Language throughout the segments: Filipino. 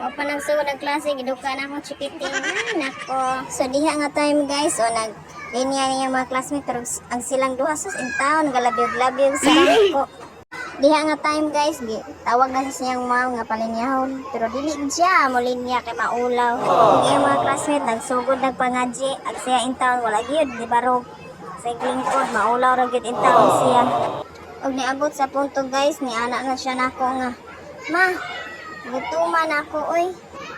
O pa nagsugod ng klase, giduka na akong chikiting. Nako. So diha nga time guys, o linya niya mga classmates, pero ang silang duha sus in town, galabyog-labyog sa ko. Diha nga time guys, tawag na sa siyang mom nga palinyahon, pero dili siya mo linya kay maulaw. Kaya mga classmates nagsugod nagpangadji, ag siya in town wala gyud di barog. Sa lingkod maulaw ra gyud in town siya. Og niabot sa punto guys, ni anak na siya nako nga, "Ma, gutuman ako oy."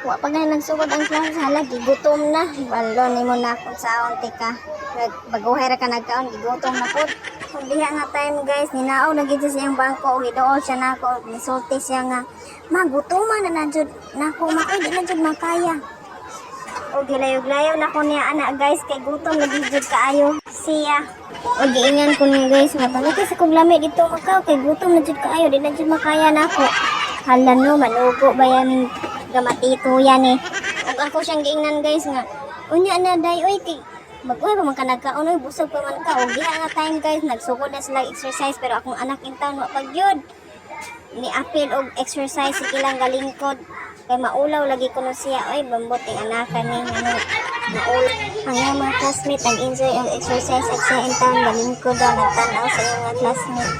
Wa pa gani nagsugod ang klase, hala gigutom na. Balon nimo na ako sa onti ka. Baguhay ra ka nagkaon, gigutom na pud. Kung diha nga time guys, ninaaw na gid siya siyang bangko, giduol siya nako, nisulti siya nga, "Ma, gutuman na jud nako, ma, oy di na jud makaya." O gilayog-layaw na ko niya anak guys, kay gutom na gid kaayo siya. O giingan ko niya guys, nga balik sa kog lami dito makaw, kay gutom na jud kaayo, di na jud makaya nako. Hala no, manugo ba yaning gamatito yan eh. Ug ako siyang giingnan guys nga, unya na day, oy, kay bagoy pa man ka nagkaon, oy, busog pa man ka. O diha nga time guys, nagsugod na sila exercise, pero akong anak in town, wa pagyud. Ni apil og exercise, sige lang galingkod. Kay maulaw lagi ko no siya, oy, bambot yung anakan ni, maulaw. Ang mga classmate, nag-enjoy ang exercise at siya in town, galingkod daw, nagtanaw sa iyong mga classmate.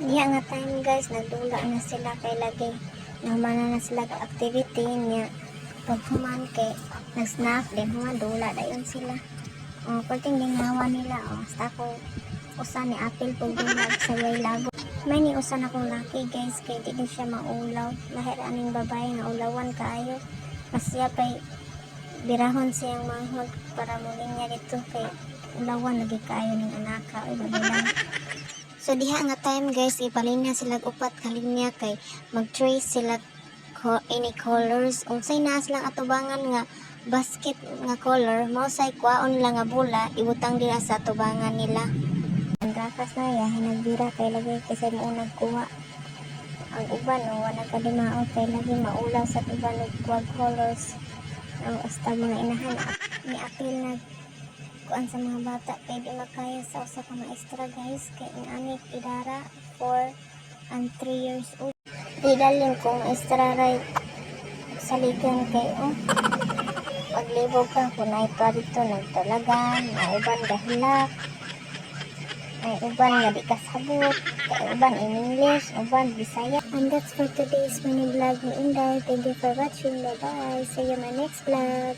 Diya nga time guys, nagdula na sila kay lagi namana na sila ka activity niya. Pag human kay nag-snack din, human dula dayon sila. O, pagting din hawa nila, o, basta ko usa ni apil pag dula sa way lago. May ni usa na kong laki guys, kay di din siya maulaw. Lahir aning babae nga ulawan kaayo. Masya pa'y birahon siyang manghod para muling niya dito kay ulawan lagi kaayo ng anaka. Oy, babilang. So diha nga time guys, ipalinya sila upat kalinya kay mag-trace sila any colors. Unsay naa silang atubangan nga basket nga color, mao say kwaon nila nga bola, ibutang dira sa atubangan nila. Ang gakas na ya, hinagbira kay lagi kasi mo nagkuha. Ang uban o wala ka limaot kay lagi maulaw sa tuban og quad colors. Ang hasta mga inahan ni apil na kuan sa mga bata kay di makaya sa usa ka maestra guys, kay ani idara 4 and 3 years old. Idalin kong maestra right sa ligan kay paglibog ka kung na ito dito nagtulagan, may uban gahilak, may uban nga di kasabot, kay uban in English, uban Bisaya. And that's for today's mini vlog ni Inday. Thank you for watching. Bye bye, see you in my next vlog.